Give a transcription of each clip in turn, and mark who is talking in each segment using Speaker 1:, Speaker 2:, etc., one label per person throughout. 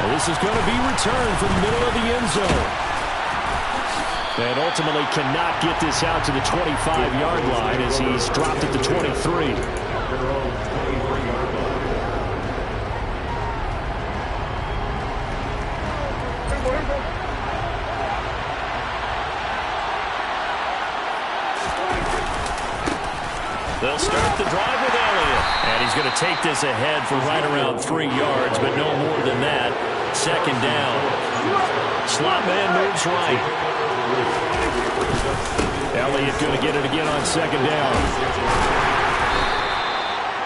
Speaker 1: And this is going to be returned from the middle of the end zone. And ultimately cannot get this out to the 25-yard line as he's dropped at the 23. They'll start the drive with Elliott. And he's going to take this ahead for right around 3 yards, but no more than that. Second down. Slot man moves right. Elliott going to get it again on second down.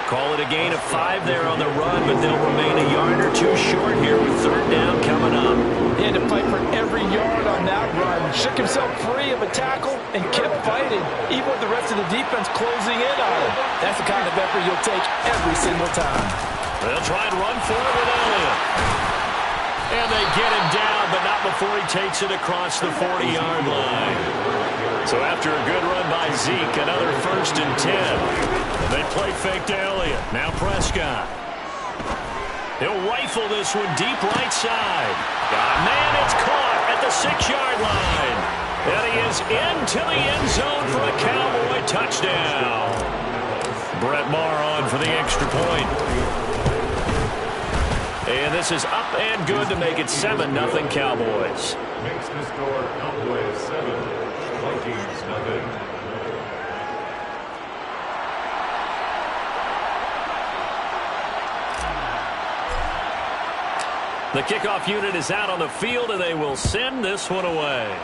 Speaker 1: Call it a gain of 5 there on the run, but they'll remain a yard or two short here with third down coming up.
Speaker 2: He had to fight for every yard on that run. Shook himself free of a tackle and kept fighting, even with the rest of the defense closing in on him. That's the kind of effort you'll take every single time.
Speaker 1: They'll try and run for it with Elliott. And they get him down, but not before he takes it across the 40-yard line. So after a good run by Zeke, another 1st and 10. They play fake to Elliott. Now Prescott. He'll rifle this one deep right side. Got a man, it's caught at the 6-yard line. And he is into the end zone for a Cowboy touchdown. Brett Maher on for the extra point. And this is up and good to make it 7-0 Cowboys.
Speaker 3: Makes the score Cowboys 7, Vikings 0.
Speaker 1: The kickoff unit is out on the field, and they will send this one away.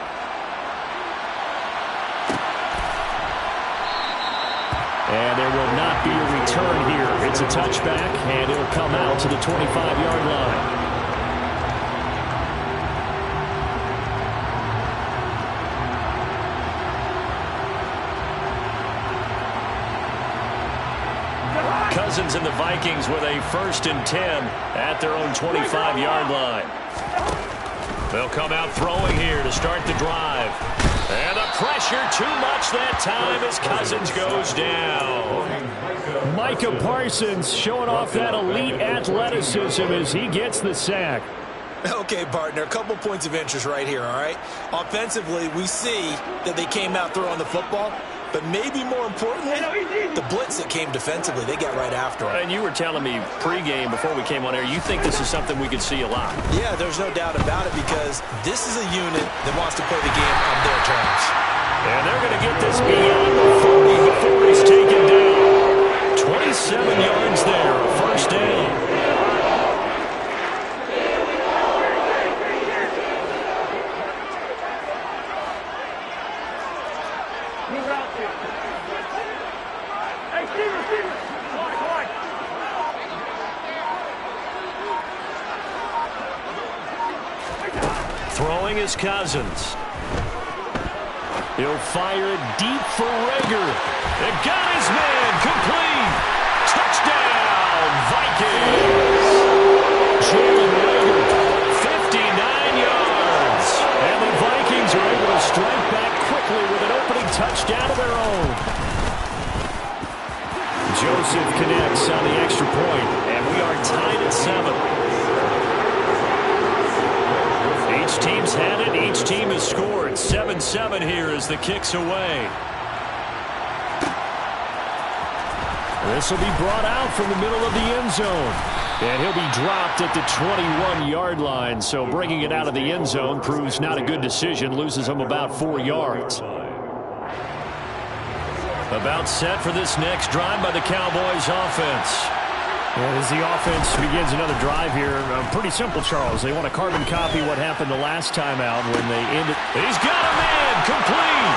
Speaker 1: And there will not be a return here. It's a touchback, and it'll come out to the 25-yard line. Cousins and the Vikings with a 1st and 10 at their own 25-yard line. They'll come out throwing here to start the drive. And the pressure too much that time as Cousins goes down. Micah Parsons showing off that elite athleticism as he gets the sack.
Speaker 2: Okay, partner, a couple points of interest right here, all right? Offensively, we see that they came out throwing the football, but maybe more importantly, the blitz that came defensively, they got right after him.
Speaker 1: And you were telling me pregame before we came on air, you think this is something we could see a lot.
Speaker 2: Yeah, there's no doubt about it because this is a unit that wants to play the game on their terms.
Speaker 1: And they're going to get this beyond the 40 before he's taken down. 27 yards there, 1st down. Throwing is Cousins. He'll fire it deep for Rager. It got his man complete. Touchdown, Vikings. Jalen Rager, 59 yards. And the Vikings are able to strike back quickly with an opening touchdown of their own. Joseph connects on the extra point, and we are tied at 7. Each team's had it. Each team has scored. 7-7 here as the kick's away. This will be brought out from the middle of the end zone. And he'll be dropped at the 21-yard line. So bringing it out of the end zone proves not a good decision. Loses him about 4 yards. About set for this next drive by the Cowboys offense. And as the offense begins another drive here, pretty simple, Charles. They want to carbon copy what happened the last time out when they ended. He's got a man, complete.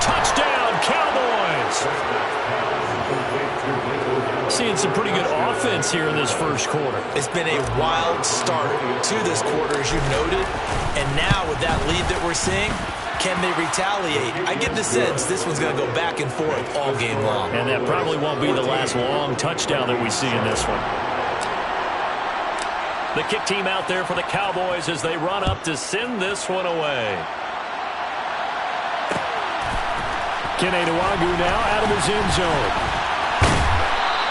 Speaker 1: Touchdown, Cowboys. Seeing some pretty good offense here in this first quarter.
Speaker 2: It's been a wild start to this quarter, as you noted. And now with that lead that we're seeing, can they retaliate? I get the sense this one's going to go back and forth all game long.
Speaker 1: And that probably won't be the last long touchdown that we see in this one. The kick team out there for the Cowboys as they run up to send this one away. Kene Nwangwu now out of his end zone.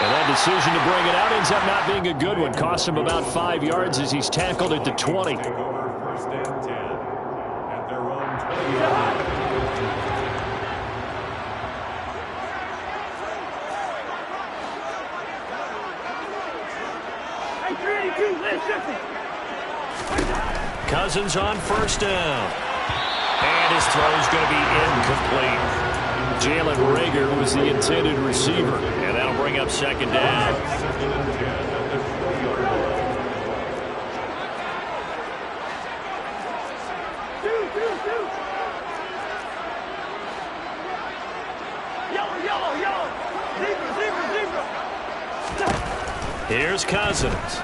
Speaker 1: And that decision to bring it out ends up not being a good one. Costs him about 5 yards as he's tackled at the 20.
Speaker 3: Take over 1st and 10 at their own 20.
Speaker 1: Cousins on 1st down. And his throw is going to be incomplete. Jalen Reagor was the intended receiver. And that'll bring up 2nd down.
Speaker 3: 2nd and 10 at their 20-yard line.
Speaker 1: Here's Cousins.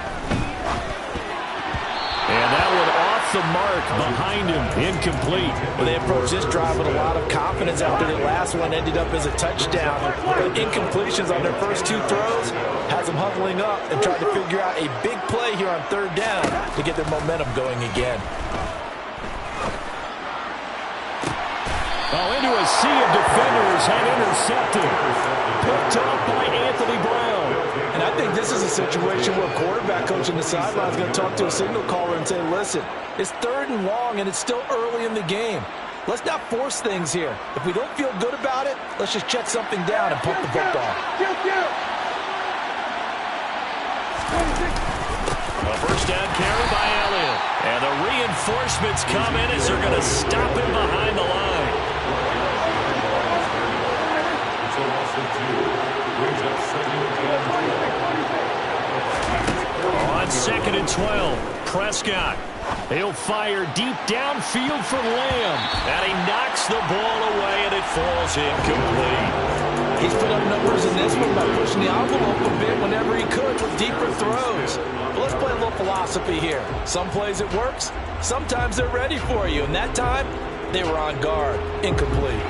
Speaker 1: And that one off the mark behind him. Incomplete.
Speaker 2: Well, they approached this drive with a lot of confidence after the last one ended up as a touchdown. But incompletions on their first 2 throws has them huddling up and trying to figure out a big play here on 3rd down to get their momentum going again.
Speaker 1: Oh, into a sea of defenders and intercepted. Picked up by Anthony Brown.
Speaker 2: And I think this is a situation where a quarterback coach on the sideline is going to talk to a signal caller and say, listen, it's 3rd and long and it's still early in the game. Let's not force things here. If we don't feel good about it, let's just check something down and pump the football.
Speaker 1: A 1st down carry by Elliott. And the reinforcements come in as they're going to stop him behind the line.
Speaker 3: It's a loss of 2. Brings up 2nd and 10.
Speaker 1: On 2nd and 12, Prescott. He'll fire deep downfield for Lamb. And he knocks the ball away, and it falls incomplete.
Speaker 2: He's put up numbers in this one by pushing the envelope a bit whenever he could with deeper throws. But let's play a little philosophy here. Some plays it works. Sometimes they're ready for you. And that time, they were on guard. Incomplete.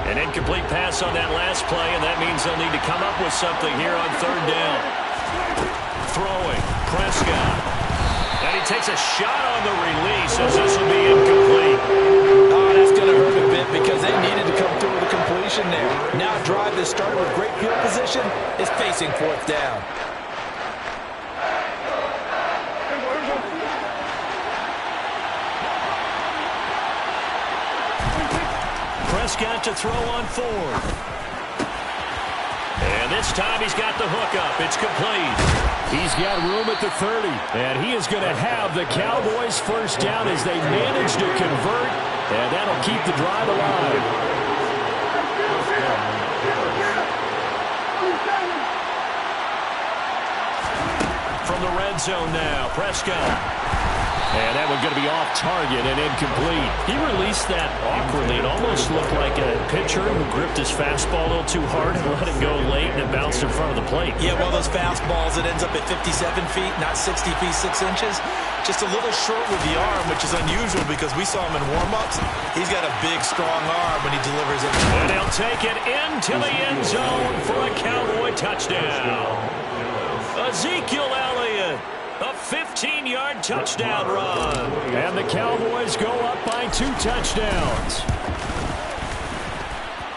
Speaker 1: An incomplete pass on that last play, and that means they'll need to come up with something here on 3rd down. Throwing, Prescott. And he takes a shot on the release as this will be incomplete.
Speaker 2: Oh, that's going to hurt a bit because they needed to come through with a completion there. Now a drive that started with great field position is facing 4th down.
Speaker 1: Prescott to throw on 4th. And this time he's got the hookup. It's complete. He's got room at the 30. And he is going to have the Cowboys 1st down as they manage to convert. And that'll keep the drive alive. From the red zone now, Prescott. And that one going to be off target and incomplete. He released that awkwardly. It almost looked like a pitcher who gripped his fastball a little too hard and let it go late, and it bounced in front of the plate.
Speaker 2: Yeah, well, those fastballs, it ends up at 57 feet, not 60 feet, 6 inches. Just a little short with the arm, which is unusual because we saw him in warm-ups. He's got a big, strong arm when he delivers it.
Speaker 1: And he'll take it into the end zone for a Cowboy touchdown. Ezekiel Elliott. A 15-yard touchdown run. And the Cowboys go up by 2 touchdowns.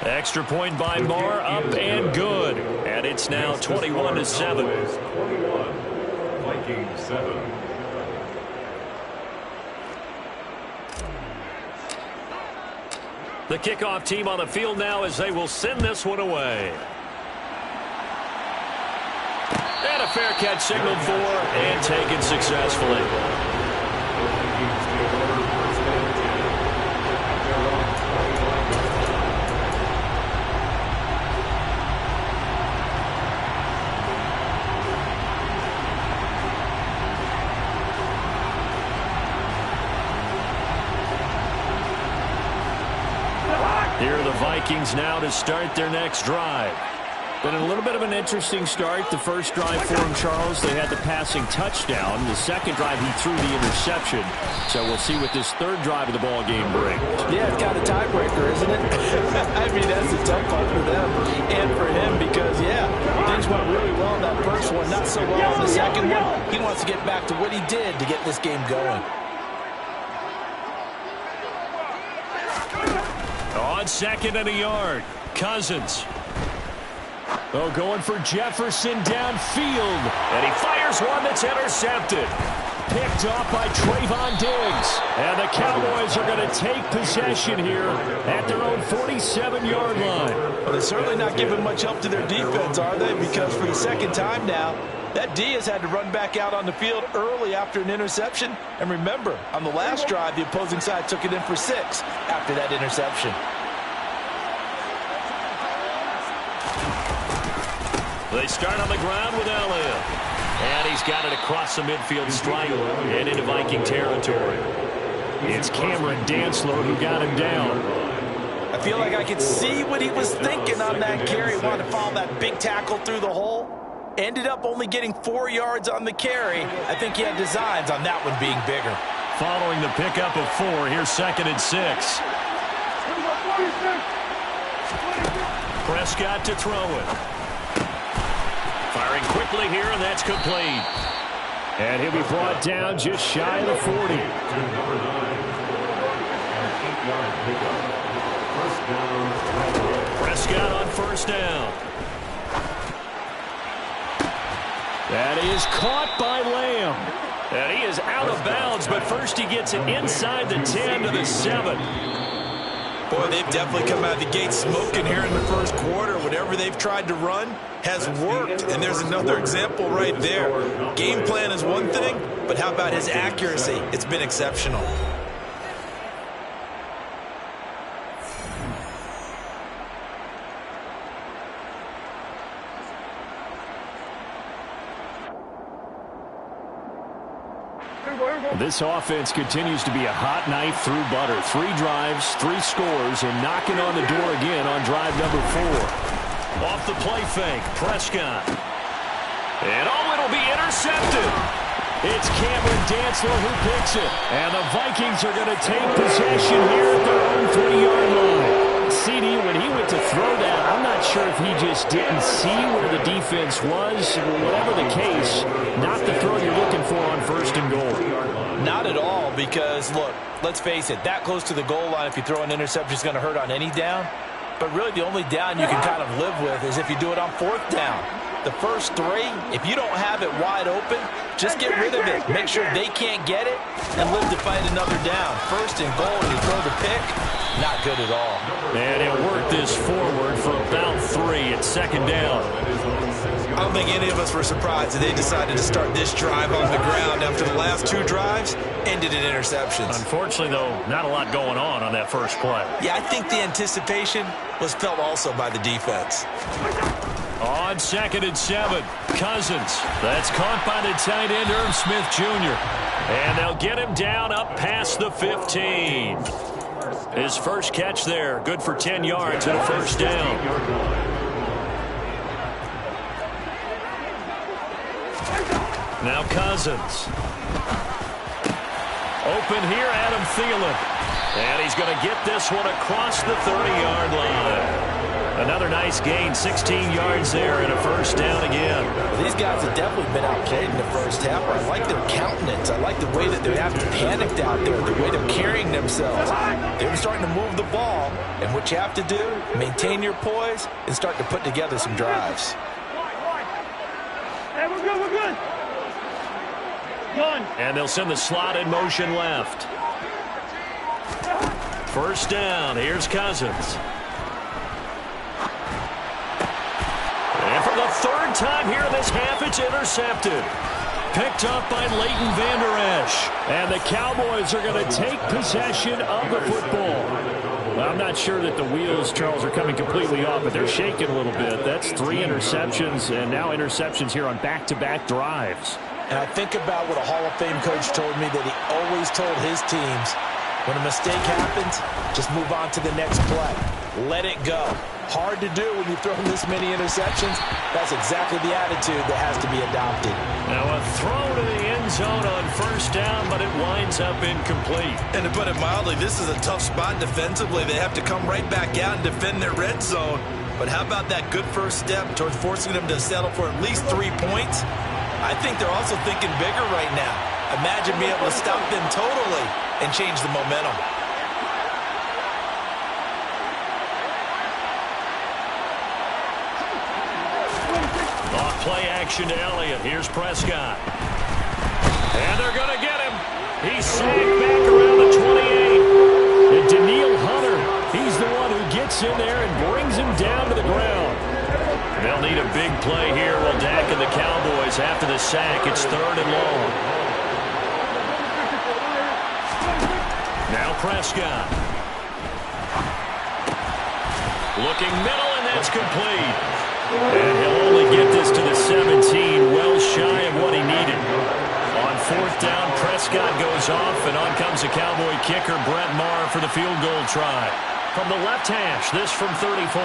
Speaker 1: Extra point by Moore, up and good. And it's now 21-7.
Speaker 3: 21, Vikings 7.
Speaker 1: The kickoff team on the field now as they will send this one away. And a fair catch signaled for and taken successfully. Here are the Vikings now to start their next drive. Been a little bit of an interesting start. The first drive for him, Charles, they had the passing touchdown. The second drive, he threw the interception. So we'll see what this third drive of the ball game brings.
Speaker 2: Yeah, it's got a tiebreaker, isn't it? I mean, that's a tough one for them and for him because, yeah, things went really well in that first one, not so well in the second one. He wants to get back to what he did to get this game going.
Speaker 1: On 2nd and a yard, Cousins. Oh, going for Jefferson downfield. And he fires one that's intercepted. Picked off by Trayvon Diggs. And the Cowboys are going to take possession here at their own 47-yard line.
Speaker 2: Well, they're certainly not giving much help to their defense, are they? Because for the second time now, that D has had to run back out on the field early after an interception. And remember, on the last drive, the opposing side took it in for 6 after that interception.
Speaker 1: They start on the ground with Elliott. And he's got it across the midfield stripe and into Viking territory. It's Cameron Dantzler who got him down.
Speaker 2: I feel like I could see what he was thinking on that carry. He wanted to follow that big tackle through the hole. Ended up only getting 4 yards on the carry. I think he had designs on that one being bigger.
Speaker 1: Following the pickup of 4, here's 2nd and 6. Prescott to throw it. Firing quickly here, and that's complete. And he'll be brought down just shy of the 40. Prescott on 1st down. That is caught by Lamb. And he is out of bounds, but first he gets it inside the 10 to the 7.
Speaker 2: Boy, they've definitely come out of the gate smoking here in the first quarter. Whatever they've tried to run has worked, and there's another example right there. Game plan is one thing, but how about his accuracy? It's been exceptional.
Speaker 1: This offense continues to be a hot knife through butter. 3 drives, 3 scores, and knocking on the door again on drive number 4. Off the play fake, Prescott. And it'll be intercepted. It's Cameron Dantzler who picks it. And the Vikings are going to take possession here at their own 3-yard line. CD, when he went to throw that, I'm not sure if he just didn't see where the defense was. Whatever the case, not the throw you're looking for on 1st and goal.
Speaker 2: Not at all, because, look, let's face it, that close to the goal line, if you throw an interception, is going to hurt on any down. But really, the only down you can kind of live with is if you do it on 4th down. The first 3, if you don't have it wide open, just get rid of it. Make sure they can't get it and live to fight another down. 1st and goal, and you throw the pick, not good at all.
Speaker 1: And it worked this forward for about 3 at 2nd down.
Speaker 2: I don't think any of us were surprised that they decided to start this drive on the ground after the last 2 drives ended in interceptions.
Speaker 1: Unfortunately, though, not a lot going on that first play.
Speaker 2: Yeah, I think the anticipation was felt also by the defense.
Speaker 1: On 2nd and 7, Cousins. That's caught by the tight end, Irv Smith Jr. And they'll get him down up past the 15. His first catch there, good for 10 yards and a 1st down. Now Cousins. Open here, Adam Thielen. And he's going to get this one across the 30-yard line. Another nice gain, 16 yards there and a 1st down again.
Speaker 2: Well, these guys have definitely been outplayed in the first half. I like their countenance. I like the way that they're having panicked out there, the way they're carrying themselves. They're starting to move the ball, and what you have to do, maintain your poise and start to put together some drives.
Speaker 4: Hey, we're good, we're good. Done.
Speaker 1: And they'll send the slot in motion left. 1st down, here's Cousins. And for the 3rd time here in this half, it's intercepted. Picked up by Leighton Vander Esch. And the Cowboys are going to take possession of the football. Well, I'm not sure that the wheels, Charles, are coming completely off, but they're shaking a little bit. That's 3 interceptions, and now interceptions here on back-to-back drives.
Speaker 2: And I think about what a Hall of Fame coach told me that he always told his teams, when a mistake happens, just move on to the next play. Let it go. Hard to do when you throw this many interceptions. That's exactly the attitude that has to be adopted.
Speaker 1: Now a throw to the end zone on 1st down, but it winds up incomplete.
Speaker 2: And to put it mildly, this is a tough spot defensively. They have to come right back out and defend their red zone. But how about that good first step towards forcing them to settle for at least 3 points? I think they're also thinking bigger right now. Imagine being able to stop them totally and change the momentum.
Speaker 1: action to Elliott. Here's Prescott. And they're going to get him. He's sagged back around the 28. And Daniil Hunter, he's the one who gets in there and brings him down to the ground. They'll need a big play here while Dak and the Cowboys after the sack. It's 3rd and long. Now Prescott. Looking middle, and that's complete. And he'll only get this to the 17, well shy of what he needed. On 4th down, Prescott goes off, and on comes the Cowboy kicker, Brett Maher, for the field goal try. From the left hash, this from 34.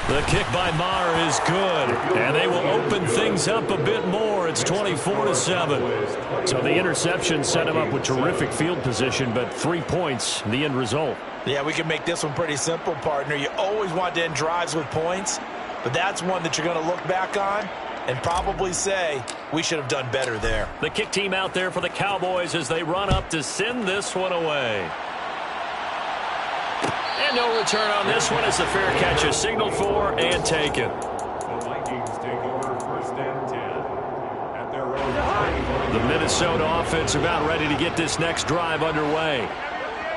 Speaker 1: The kick by Maher is good, and they will open things up a bit more. It's 24-7. So the interception set him up with terrific field position, but 3 points, the end result.
Speaker 2: Yeah, we can make this one pretty simple, partner. You always want to end drives with points, but that's one that you're going to look back on and probably say, we should have done better there.
Speaker 1: The kick team out there for the Cowboys as they run up to send this one away. And no return on this one as the fair catch is signaled for and taken.
Speaker 3: The Vikings take over 1st and 10 at their own.
Speaker 1: The Minnesota offense about ready to get this next drive underway.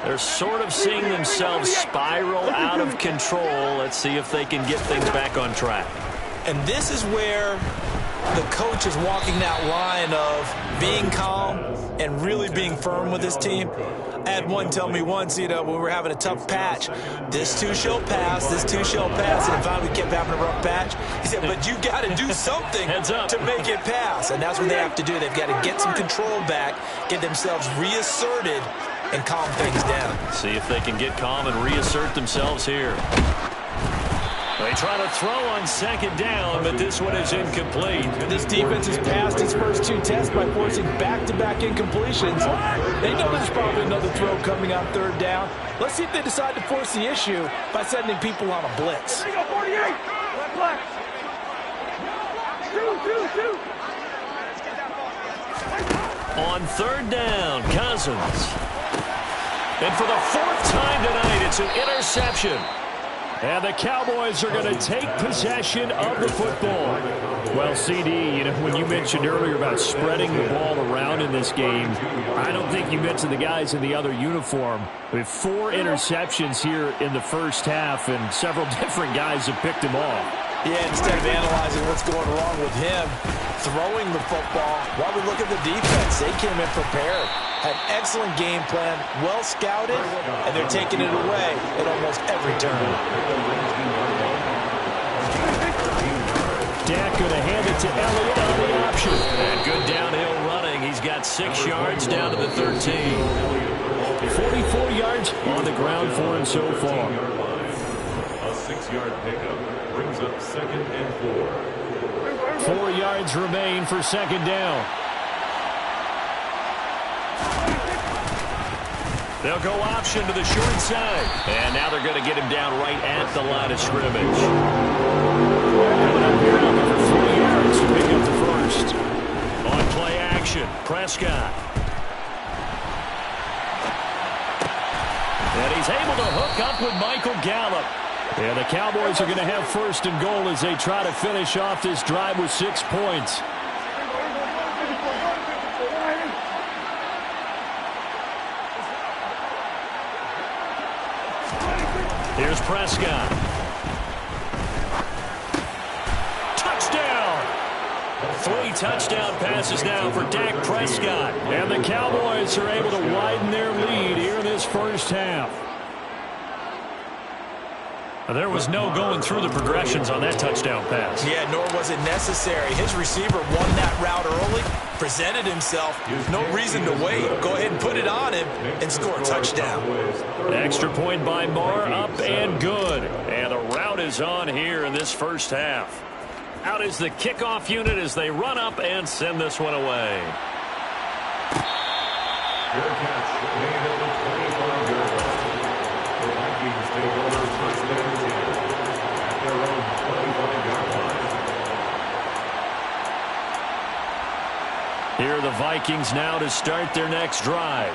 Speaker 1: They're sort of seeing themselves spiral out of control. Let's see if they can get things back on track.
Speaker 2: And this is where the coach is walking that line of being calm and really being firm with his team. I had one tell me once, when we were having a tough patch, this too shall pass, this too shall pass, and finally we kept having a rough patch. He said, but you got to do something to make it pass, and that's what they have to do. They've got to get some control back, get themselves reasserted, and calm things down.
Speaker 1: See if they can get calm and reassert themselves here. They try to throw on 2nd down, but this one is incomplete.
Speaker 2: This defense has passed its first 2 tests by forcing back-to-back incompletions. They know there's probably another throw coming on 3rd down. Let's see if they decide to force the issue by sending people on a blitz.
Speaker 4: There you go, 48. Left. 2.
Speaker 1: On 3rd down, Cousins. And for the 4th time tonight, it's an interception. And the Cowboys are going to take possession of the football. Well, CD, when you mentioned earlier about spreading the ball around in this game, I don't think you mentioned the guys in the other uniform. We have 4 interceptions here in the first half, and several different guys have picked him off.
Speaker 2: Yeah, instead of analyzing what's going wrong with him, throwing the football, while we look at the defense, they came in prepared. Had an excellent game plan, well scouted, and they're taking it away at almost every turn.
Speaker 1: Dak going to hand it to Elliott on the option. And good downhill running. He's got 6 yards down to the 13. 44 yards on the ground for him so far.
Speaker 3: A 6-yard pickup brings up 2nd and 4.
Speaker 1: 4 yards remain for 2nd down. They'll go option to the short side. And now they're going to get him down right at the line of scrimmage. Coming up here, looking for 3 yards to pick up the first. On play action, Prescott. And he's able to hook up with Michael Gallup. And the Cowboys are going to have 1st and goal as they try to finish off this drive with 6 points. Here's Prescott. Touchdown! 3 touchdown passes now for Dak Prescott. And the Cowboys are able to widen their lead here in this first half. There was no going through the progressions on that touchdown pass.
Speaker 2: Yeah, nor was it necessary. His receiver won that route early, presented himself. No reason to wait. Go ahead and put it on him and score a touchdown.
Speaker 1: Extra point by Maher, up and good. And the route is on here in this first half. Out is the kickoff unit as they run up and send this one away.
Speaker 3: Fair catch made at the 25-yard line. The Vikings take over 1st and 10 at their own 25-yard line.
Speaker 1: Here are the Vikings now to start their next drive.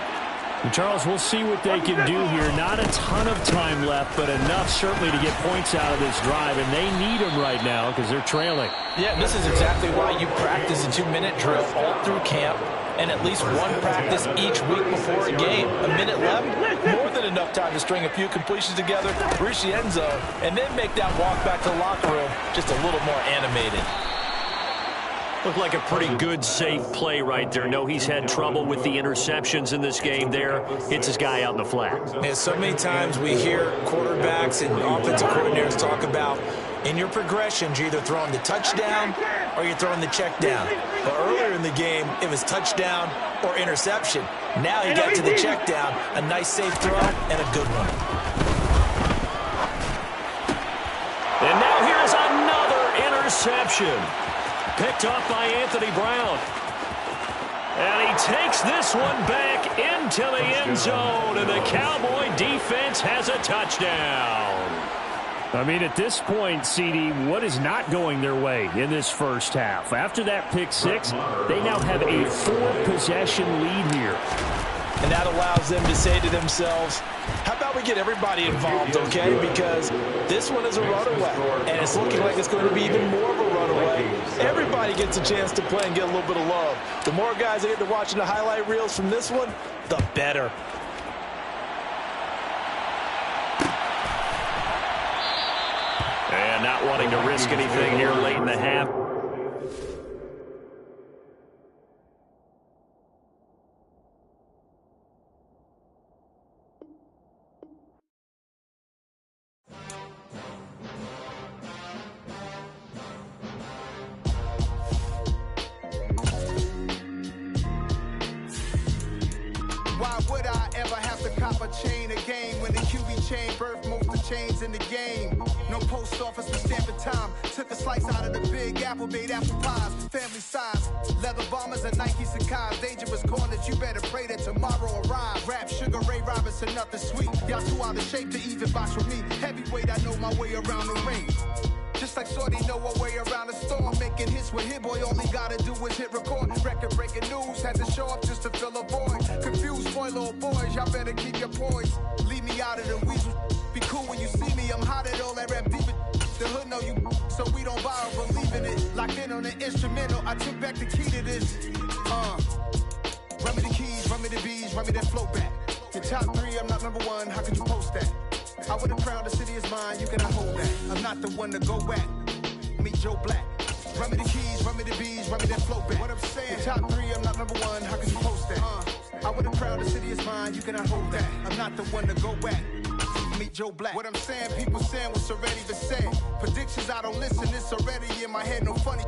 Speaker 1: Charles, we'll see what they can do here. Not a ton of time left, but enough certainly to get points out of this drive, and they need them right now because they're trailing.
Speaker 2: Yeah, this is exactly why you practice a 2-minute drill all through camp and at least one practice each week before a game. A minute left, more than enough time to string a few completions together, reach the end zone, and then make that walk back to the locker room just a little more animated.
Speaker 1: Looked like a pretty good, safe play right there. No, he's had trouble with the interceptions in this game there. Hits his guy out in the flat.
Speaker 2: And so many times we hear quarterbacks and offensive coordinators talk about in your progressions, you're either throwing the touchdown or you're throwing the check down. But earlier in the game, it was touchdown or interception. Now he got to the check down, a nice safe throw, and a good one.
Speaker 1: And now here's another interception. Picked off by Anthony Brown. And he takes this one back into the end zone, and the Cowboy defense has a touchdown. I mean, at this point, CD, what is not going their way in this first half? After that pick six, they now have a 4-possession lead here.
Speaker 2: And that allows them to say to themselves, how about we get everybody involved, okay? Because this one is a runaway, and it's looking like it's going to be even more of a runaway. Everybody gets a chance to play and get a little bit of love. The more guys that get to watching the highlight reels from this one, the better.
Speaker 1: And not wanting to risk anything here late in the half.
Speaker 5: Why would I ever have to cop a chain again when the QB chain birthed most of chains in the game? No post office for stamping time. Took a slice out of the big apple, made apple pies, family size. Leather bombers and Nike Sacai's. Dangerous corners, you better pray that tomorrow arrives. Rap, Sugar Ray Robinson, nothing sweet. Y'all too out of shape to even box with me. Heavyweight, I know my way around the ring. Just like Shorty know a way around the storm. Making hits with Hit Boy, all he gotta do is hit record. Record-breaking news, had to show up just to fill a void. Confused boy, little boys, y'all better keep your poise. Leave me out of the weasel. Be cool when you see me, I'm hot at all that rap deep. The hood know you, so we don't borrow, believe in it. Locked in on the instrumental, I took back the key to this. Run me the keys, run me the bees, run me that flow back. The top 3, I'm not number 1, how could you post that? I would have crowned the city is mine, you cannot hold that. I'm not the one to go back. Meet Joe Black. Run me the keys, run me the bees, run me that flow back. What I'm saying, the top 3, I'm not number 1, how can you post that? I would have crowned the city is mine, you cannot hold that. I'm not the one to go back. Meet Joe Black. What I'm saying, people saying what's already been said. Predictions, I don't listen, it's already in my head, no funny.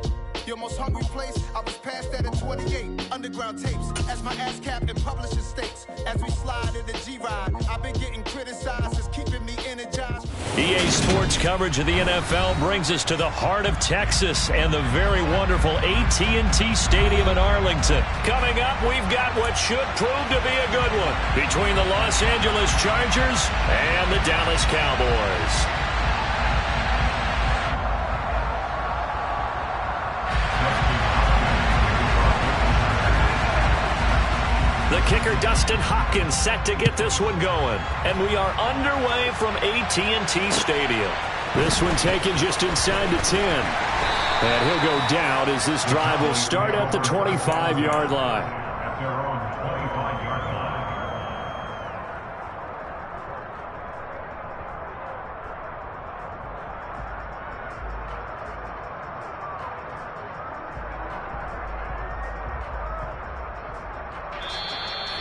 Speaker 5: Your most hungry place, I was past that at 28. Underground tapes, as my ass capped in publishing states. As we slide in the G-Ride, I've been getting criticized, it's keeping me energized.
Speaker 1: EA Sports coverage of the NFL brings us to the heart of Texas and the very wonderful AT&T Stadium in Arlington. Coming up, we've got what should prove to be a good one between the Los Angeles Chargers and the Dallas Cowboys. The kicker, Dustin Hopkins, set to get this one going. And we are underway from AT&T Stadium. This one taken just inside the 10. And he'll go down as this drive will start at the 25-yard line.
Speaker 3: At their own 25-yard line.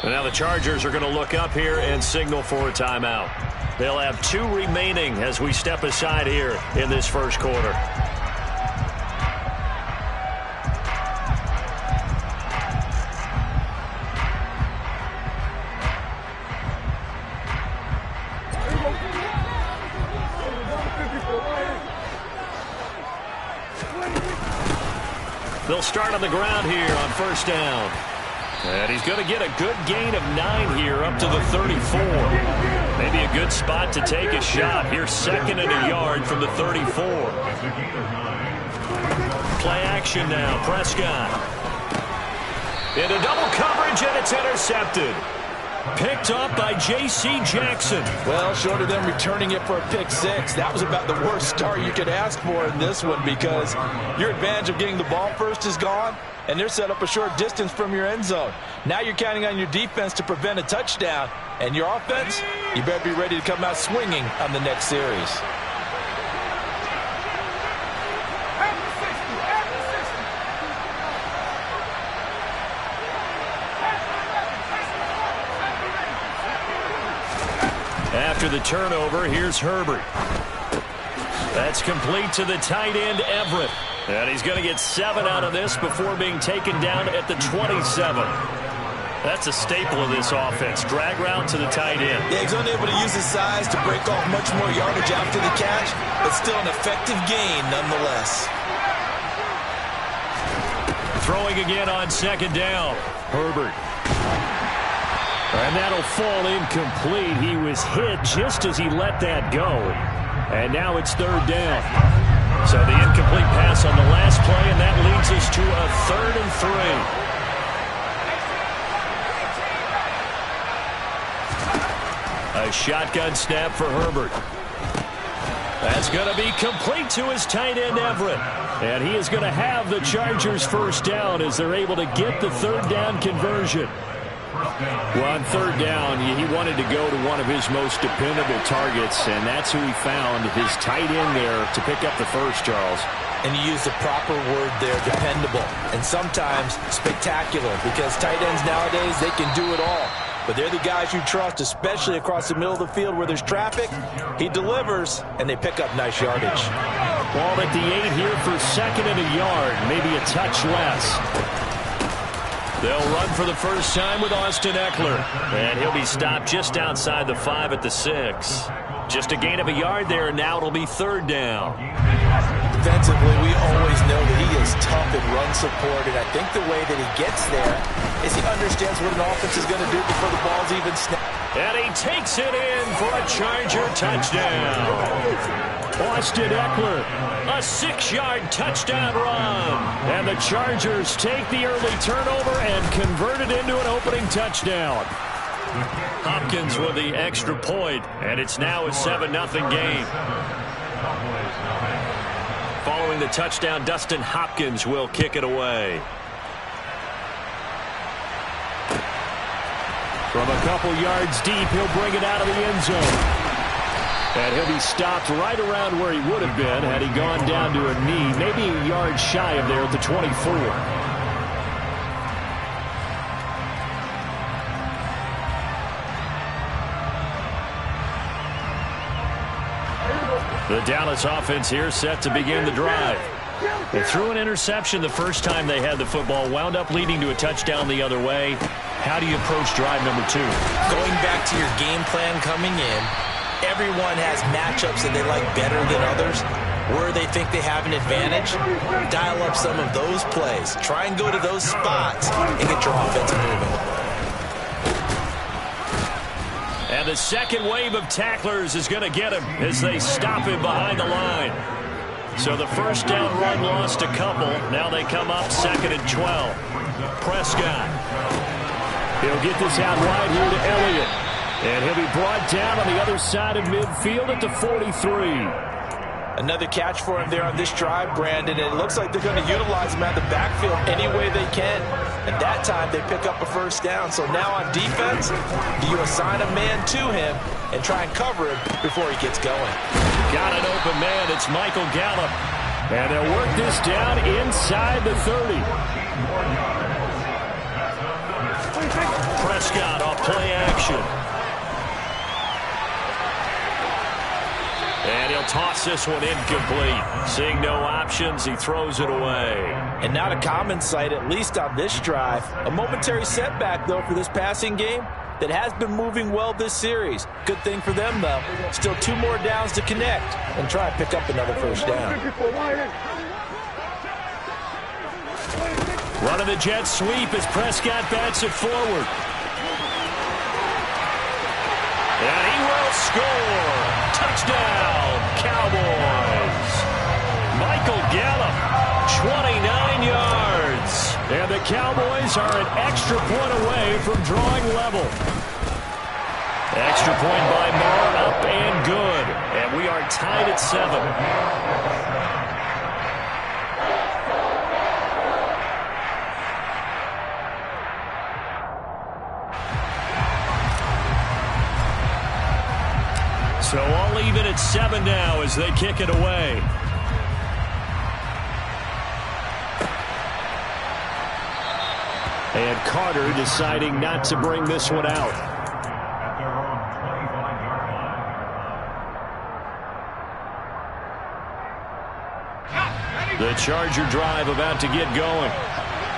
Speaker 1: And now the Chargers are going to look up here and signal for a timeout. They'll have 2 remaining as we step aside here in this first quarter. They'll start on the ground here on first down. And he's going to get a good gain of 9 here up to the 34. Maybe a good spot to take a shot. Here's 2nd and a yard from the 34. Play action now. Prescott. Into double coverage, and it's intercepted. Picked up by J.C. Jackson.
Speaker 2: Well, short of them returning it for a pick six, that was about the worst start you could ask for in this one because your advantage of getting the ball first is gone, and they're set up a short distance from your end zone. Now you're counting on your defense to prevent a touchdown, and your offense, you better be ready to come out swinging on the next series.
Speaker 1: After the turnover, here's Herbert. That's complete to the tight end, Everett. And he's going to get 7 out of this before being taken down at the 27. That's a staple of this offense. Drag route to the tight end.
Speaker 2: Yeah, he's unable to use his size to break off much more yardage after the catch, but still an effective gain nonetheless.
Speaker 1: Throwing again on second down. Herbert. And that'll fall incomplete. He was hit just as he let that go. And now it's third down. So the incomplete pass on the last play, and that leads us to a 3rd and 3. A shotgun snap for Herbert. That's going to be complete to his tight end, Everett. And he is going to have the Chargers first down as they're able to get the third down conversion. Well, on third down, he wanted to go to one of his most dependable targets, and that's who he found, his tight end there, to pick up the first, Charles.
Speaker 2: And you use the proper word there, dependable, and sometimes spectacular, because tight ends nowadays, they can do it all. But they're the guys you trust, especially across the middle of the field where there's traffic. He delivers, and they pick up nice yardage.
Speaker 1: Ball at the 8 here for 2nd and a yard, maybe a touch less. They'll run for the first time with Austin Eckler. And he'll be stopped just outside the 5 at the 6. Just a gain of a yard there, and now it'll be third down.
Speaker 2: Defensively, we always know that he is tough in run support, and I think the way that he gets there is he understands what an offense is going to do before the ball's even snapped.
Speaker 1: And he takes it in for a Charger touchdown. Austin Eckler, a 6-yard touchdown run. And the Chargers take the early turnover and convert it into an opening touchdown. Hopkins with the extra point, and it's now a 7-0 game. Following the touchdown, Dustin Hopkins will kick it away. From a couple yards deep, he'll bring it out of the end zone. And he'll be stopped right around where he would have been had he gone down to a knee, maybe a yard shy of there at the 24. The Dallas offense here set to begin the drive. They threw an interception the first time they had the football, wound up leading to a touchdown the other way. How do you approach drive number 2?
Speaker 2: Going back to your game plan coming in, everyone has matchups that they like better than others. Where they think they have an advantage, dial up some of those plays. Try and go to those spots and get your offense moving.
Speaker 1: And the second wave of tacklers is going to get him as they stop him behind the line. So the first down run lost a couple. Now they come up 2nd and 12. Prescott. He'll get this out wide here to Elliott. And he'll be brought down on the other side of midfield at the 43.
Speaker 2: Another catch for him there on this drive, Brandon. And it looks like they're going to utilize him at the backfield any way they can. And that time they pick up a first down. So now on defense, do you assign a man to him and try and cover him before he gets going?
Speaker 1: Got an open man. It's Michael Gallup. And they'll work this down inside the 30. Prescott off play action. And he'll toss this one incomplete. Seeing no options, he throws it away.
Speaker 2: And not a common sight, at least on this drive. A momentary setback, though, for this passing game that has been moving well this series. Good thing for them, though. Still 2 more downs to connect and try and pick up another first down.
Speaker 1: Running the jet sweep as Prescott bats it forward. And he will score. Touchdown, Cowboys. Michael Gallup, 29 yards. And the Cowboys are an extra point away from drawing level. Extra point by Moore, up and good. And we are tied at 7. So all even at 7 now as they kick it away. And Carter deciding not to bring this one out.
Speaker 3: At their own 25-yard line.
Speaker 1: The Charger drive about to get going.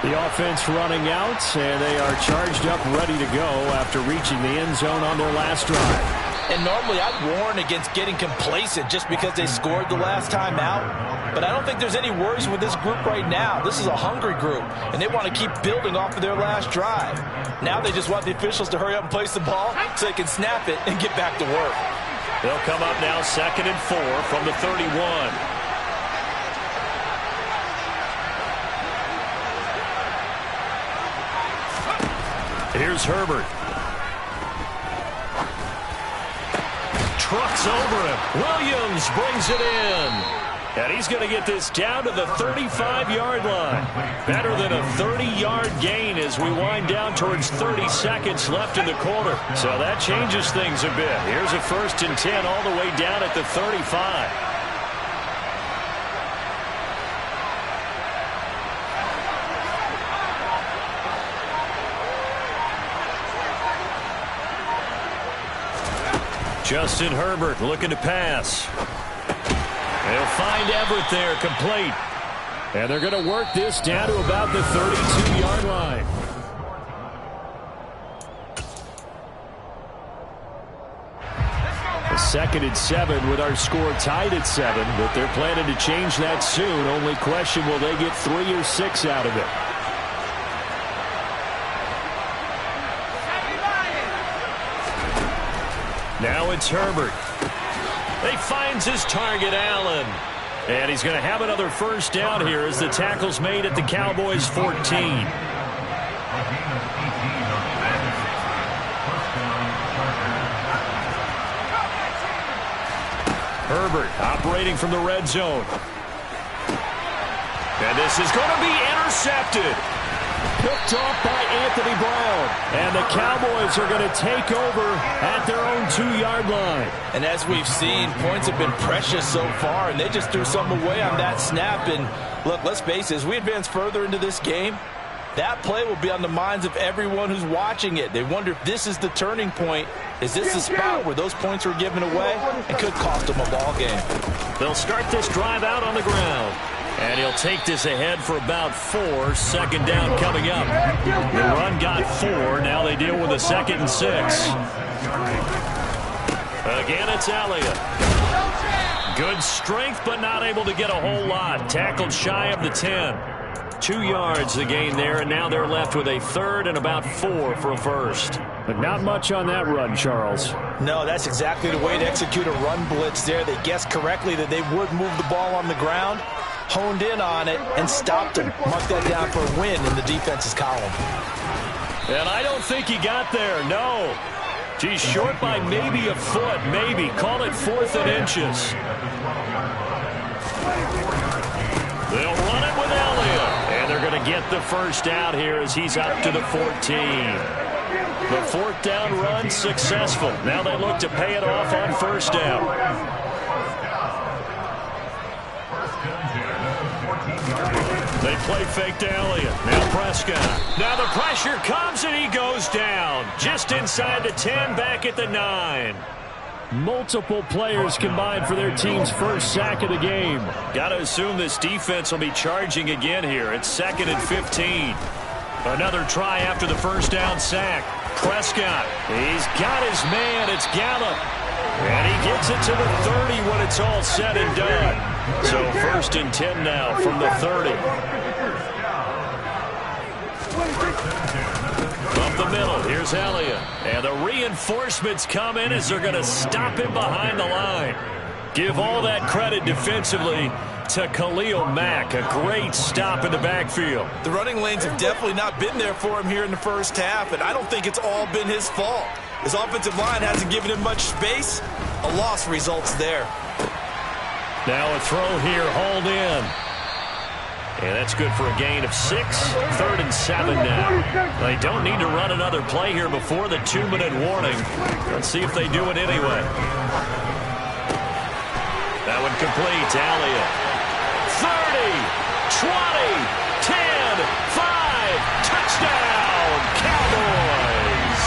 Speaker 1: The offense running out, and they are charged up, ready to go after reaching the end zone on their last drive.
Speaker 2: And normally I'd warn against getting complacent just because they scored the last time out. But I don't think there's any worries with this group right now. This is a hungry group, and they want to keep building off of their last drive. Now they just want the officials to hurry up and place the ball so they can snap it and get back to work.
Speaker 1: They'll come up now 2nd and 4 from the 31. Here's Herbert. Trucks over him. Williams brings it in. And he's going to get this down to the 35-yard line. Better than a 30-yard gain as we wind down towards 30 seconds left in the quarter. So that changes things a bit. Here's a 1st and 10 all the way down at the 35. Justin Herbert looking to pass. They'll find Everett there, complete. And they're going to work this down to about the 32-yard line. A 2nd and 7 with our score tied at 7, but they're planning to change that soon. Only question, will they get 3 or 6 out of it? Now it's Herbert. He finds his target, Allen. And he's going to have another 1st down here as the tackle's made at the Cowboys' 14. Herbert operating from the red zone. And this is going to be intercepted. Picked off by Anthony Brown. And the Cowboys are going to take over at their own 2-yard line.
Speaker 2: And as we've seen, points have been precious so far, and they just threw some away on that snap. And look, let's face it, as we advance further into this game, that play will be on the minds of everyone who's watching it. They wonder if this is the turning point. Is this the spot where those points were given away? It could cost them a ball game.
Speaker 1: They'll start this drive out on the ground. And he'll take this ahead for about 4. 2nd down coming up. The run got 4. Now they deal with a 2nd and 6. Again, it's Elliott. Good strength, but not able to get a whole lot. Tackled shy of the 10. 2 yards the gain there, and now they're left with a 3rd and about 4 for a 1st. But not much on that run, Charles.
Speaker 2: No, that's exactly the way to execute a run blitz there. They guessed correctly that they would move the ball on the ground, honed in on it, and stopped him. Mark that down for a win in the defense's column.
Speaker 1: And I don't think he got there, no. He's short by maybe a foot, maybe. Call it 4th and inches. They'll run it with Elliott. And they're going to get the 1st out here as he's up to the 14. The 4th down run successful. Now they look to pay it off on 1st down. They play fake to Elliott. Now Prescott. Now the pressure comes and he goes down. Just inside the 10, back at the 9. Multiple players combined for their team's 1st sack of the game. Got to assume this defense will be charging again here. It's 2nd and 15. Another try after the 1st down sack. Prescott. He's got his man. It's Gallup. And he gets it to the 30 when it's all said and done. So 1st and 10 now from the 30. Up the middle, here's Elliott. And the reinforcements come in as they're going to stop him behind the line. Give all that credit defensively to Khalil Mack. A great stop in the backfield.
Speaker 2: The running lanes have definitely not been there for him here in the 1st half, and I don't think it's all been his fault. His offensive line hasn't given him much space. A loss results there.
Speaker 1: Now a throw here, hauled in. And that's good for a gain of 6. 3rd and 7 now. They don't need to run another play here before the 2-minute warning. Let's see if they do it anyway. That one complete. Elliott. 30, 20, 10, 5. Touchdown, Cowboys.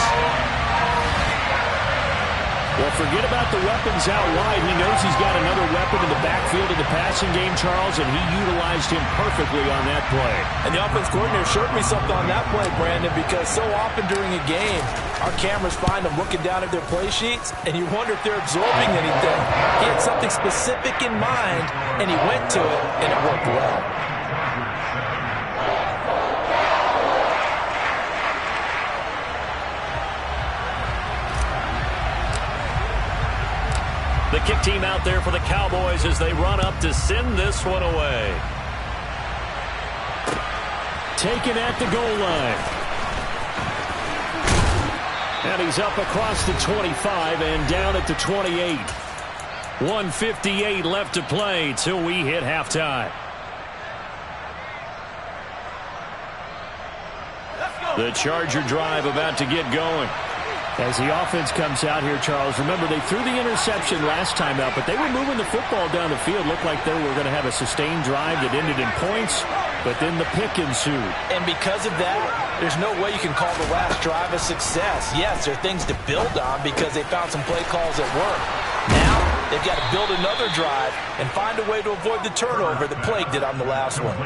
Speaker 1: Well, forget about the weapons out wide. He knows he's got another weapon in the backfield of the passing game, Charles, and he utilized him perfectly on that play.
Speaker 2: And the offense coordinator showed me something on that play, Brandon, because so often during a game, our cameras find them looking down at their play sheets, and you wonder if they're absorbing anything. He had something specific in mind, and he went to it, and it worked well.
Speaker 1: The kick team out there for the Cowboys as they run up to send this one away. Taken at the goal line. And he's up across the 25 and down at the 28. 1:58 left to play till we hit halftime. The Charger drive about to get going. As the offense comes out here, Charles, remember they threw the interception last time out, but they were moving the football down the field. Looked like they were going to have a sustained drive that ended in points, but then the pick ensued.
Speaker 2: And because of that, there's no way you can call the last drive a success. Yes, there are things to build on because they found some play calls that work. Now, they've got to build another drive and find a way to avoid the turnover that plagued it on the last one.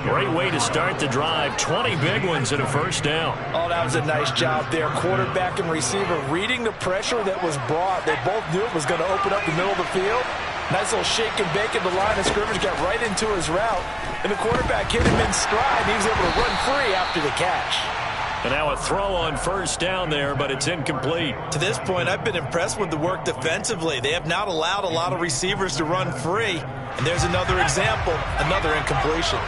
Speaker 1: Great way to start the drive. 20 big ones and a first down.
Speaker 2: Oh, that was a nice job there. Quarterback and receiver reading the pressure that was brought. They both knew it was going to open up the middle of the field. Nice little shake and bake at the line of scrimmage. Got right into his route. And the quarterback hit him in stride. He was able to run free after the catch.
Speaker 1: And now a throw on first down there, but it's incomplete.
Speaker 2: To this point, I've been impressed with the work defensively. They have not allowed a lot of receivers to run free. And there's another example, another incompletion.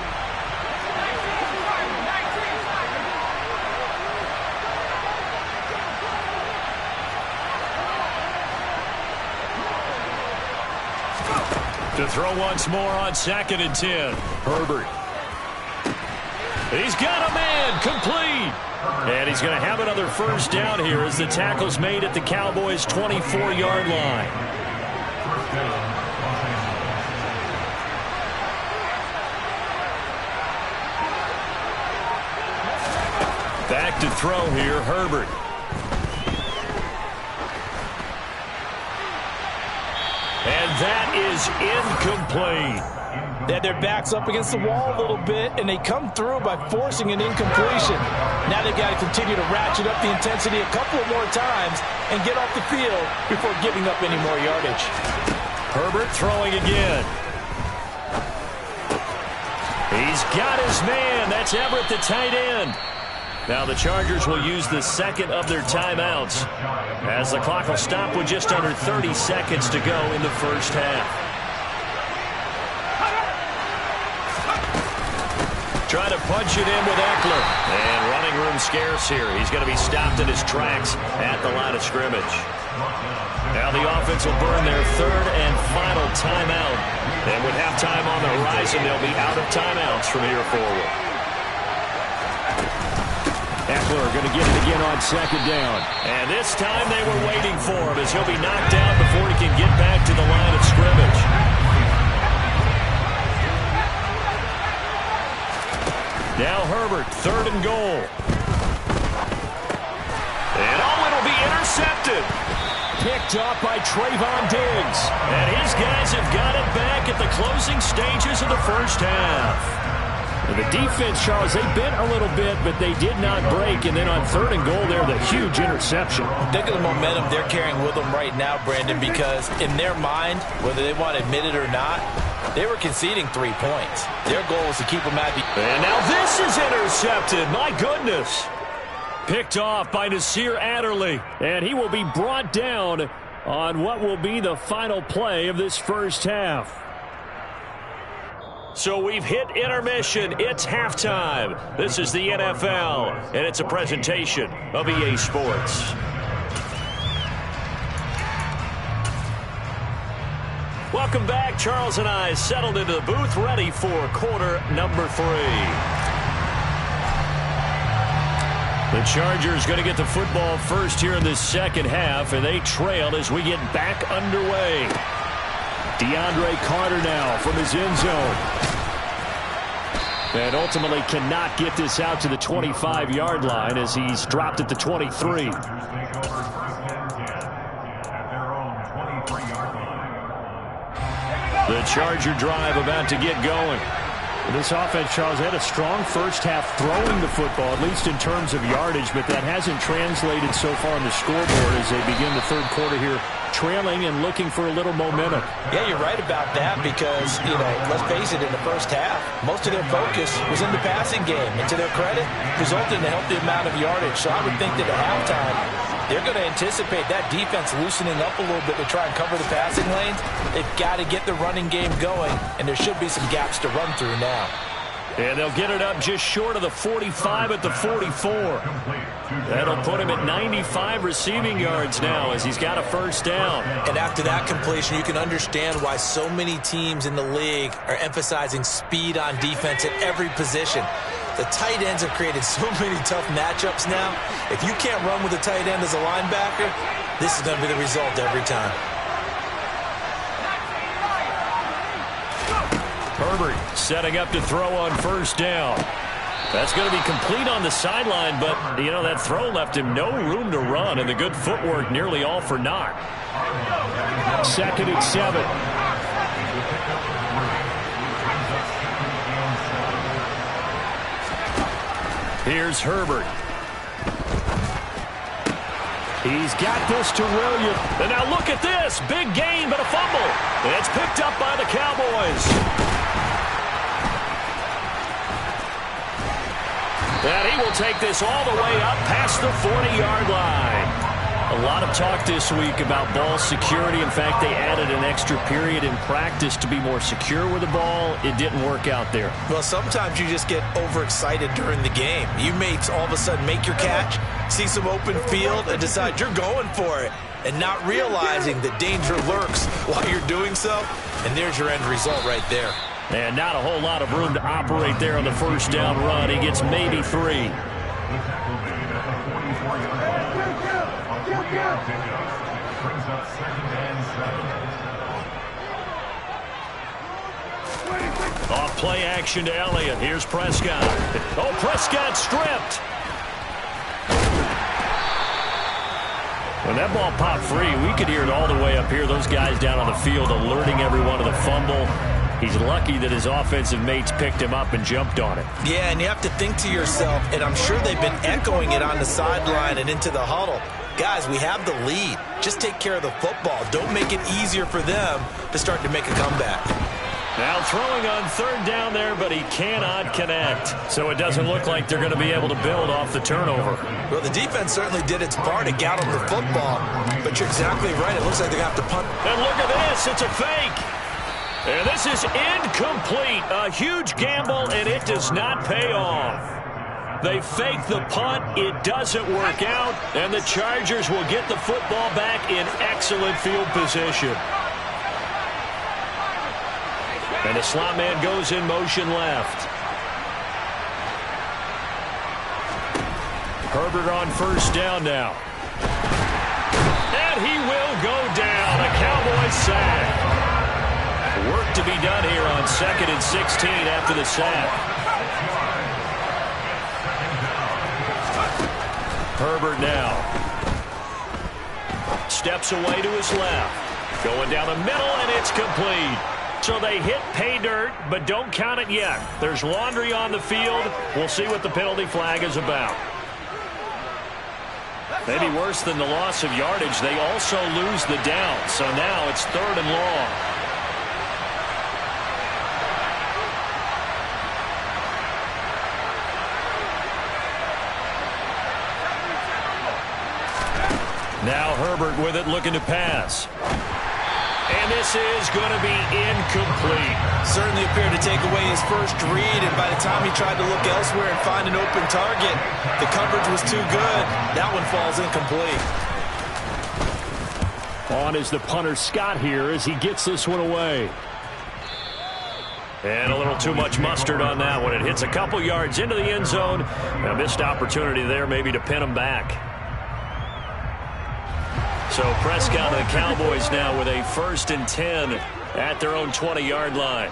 Speaker 1: To throw once more on 2nd and 10. Herbert. He's got a man, complete. And he's going to have another first down here as the tackle's made at the Cowboys' 24-yard line. Back to throw here, Herbert. And that is incomplete.
Speaker 2: They had their backs up against the wall a little bit, and they come through by forcing an incompletion. Now they've got to continue to ratchet up the intensity a couple of more times and get off the field before giving up any more yardage.
Speaker 1: Herbert throwing again. He's got his man. That's Everett, the tight end. Now the Chargers will use the second of their timeouts as the clock will stop with just under 30 seconds to go in the first half. Trying to punch it in with Eckler. And running room scarce here. He's going to be stopped in his tracks at the line of scrimmage. Now the offense will burn their third and final timeout. And with halftime on the horizon, they'll be out of timeouts from here forward. Eckler going to get it again on 2nd down. And this time they were waiting for him as he'll be knocked down before he can get back to the line of scrimmage. Now Herbert, 3rd and goal. And it'll be intercepted. Picked off by Trayvon Diggs. And his guys have got it back at the closing stages of the first half. The defense, Charles, they bent a little bit, but they did not break. And then on 3rd and goal there, the huge interception.
Speaker 2: Think of the momentum they're carrying with them right now, Brandon, because in their mind, whether they want to admit it or not, they were conceding 3 points. Their goal was to keep them at the...
Speaker 1: And now this is intercepted. My goodness. Picked off by Nasir Adderley. And he will be brought down on what will be the final play of this first half. So we've hit intermission. It's halftime. This is the NFL, and it's a presentation of EA Sports. Welcome back. Charles and I settled into the booth, ready for quarter number 3. The Chargers going to get the football first here in this second half, and they trail as we get back underway. DeAndre Carter now from his end zone. And ultimately cannot get this out to the 25-yard line as he's dropped at the 23. The Charger drive about to get going.
Speaker 6: This offense, Charles, had a strong first half throwing the football, at least in terms of yardage, but that hasn't translated so far on the scoreboard as they begin the third quarter here, trailing and looking for a little momentum.
Speaker 2: Yeah, you're right about that because, let's face it, in the first half, most of their focus was in the passing game. And to their credit, resulted in a healthy amount of yardage. So I would think that at halftime, they're going to anticipate that defense loosening up a little bit to try and cover the passing lanes. They've got to get the running game going, and there should be some gaps to run through now.
Speaker 1: And they'll get it up just short of the 45 at the 44. That'll put him at 95 receiving yards now as he's got a first down.
Speaker 2: And after that completion, you can understand why so many teams in the league are emphasizing speed on defense at every position. The tight ends have created so many tough matchups now. If you can't run with a tight end as a linebacker, this is going to be the result every time.
Speaker 1: Herbert setting up to throw on first down. That's going to be complete on the sideline, but, that throw left him no room to run, and the good footwork nearly all for naught.
Speaker 6: 2nd and 7.
Speaker 1: Here's Herbert. He's got this to Williams. And now look at this. Big gain, but a fumble. And it's picked up by the Cowboys. And he will take this all the way up past the 40-yard line. A lot of talk this week about ball security. In fact, they added an extra period in practice to be more secure with the ball. It didn't work out there.
Speaker 2: Well, sometimes you just get overexcited during the game. You may all of a sudden make your catch, see some open field, and decide you're going for it, and not realizing that danger lurks while you're doing so. And there's your end result right there.
Speaker 1: And not a whole lot of room to operate there on the first down run. He gets maybe 3. Off play action to Elliott. Here's Prescott. Oh, Prescott stripped. When that ball popped free, we could hear it all the way up here. Those guys down on the field alerting everyone of the fumble. He's lucky that his offensive mates picked him up and jumped on it.
Speaker 2: Yeah, and you have to think to yourself, and I'm sure they've been echoing it on the sideline and into the huddle. Guys, we have the lead. Just take care of the football. Don't make it easier for them to start to make a comeback.
Speaker 1: Now throwing on third down there, but he cannot connect. So it doesn't look like they're going to be able to build off the turnover.
Speaker 2: Well, the defense certainly did its part to get on the football, but you're exactly right. It looks like they're going to have to punt.
Speaker 1: And look at this. It's a fake. And this is incomplete. A huge gamble, and it does not pay off. They fake the punt. It doesn't work out, and the Chargers will get the football back in excellent field position. And the slot man goes in motion left. Herbert on first down now. And he will go down. A Cowboys sack. Work to be done here on 2nd and 16 after the sack. Herbert now. Steps away to his left. Going down the middle, and it's complete. So they hit pay dirt, but don't count it yet. There's laundry on the field. We'll see what the penalty flag is about. Maybe worse than the loss of yardage, they also lose the down. So now it's 3rd and long. Now Herbert with it, looking to pass. And this is going to be incomplete.
Speaker 2: Certainly appeared to take away his first read, and by the time he tried to look elsewhere and find an open target, the coverage was too good. That one falls incomplete.
Speaker 6: On is the punter Scott here as he gets this one away.
Speaker 1: And a little too much mustard on that one. It hits a couple yards into the end zone. A missed opportunity there maybe to pin him back. So Prescott and the Cowboys now with a 1st and 10 at their own 20-yard line.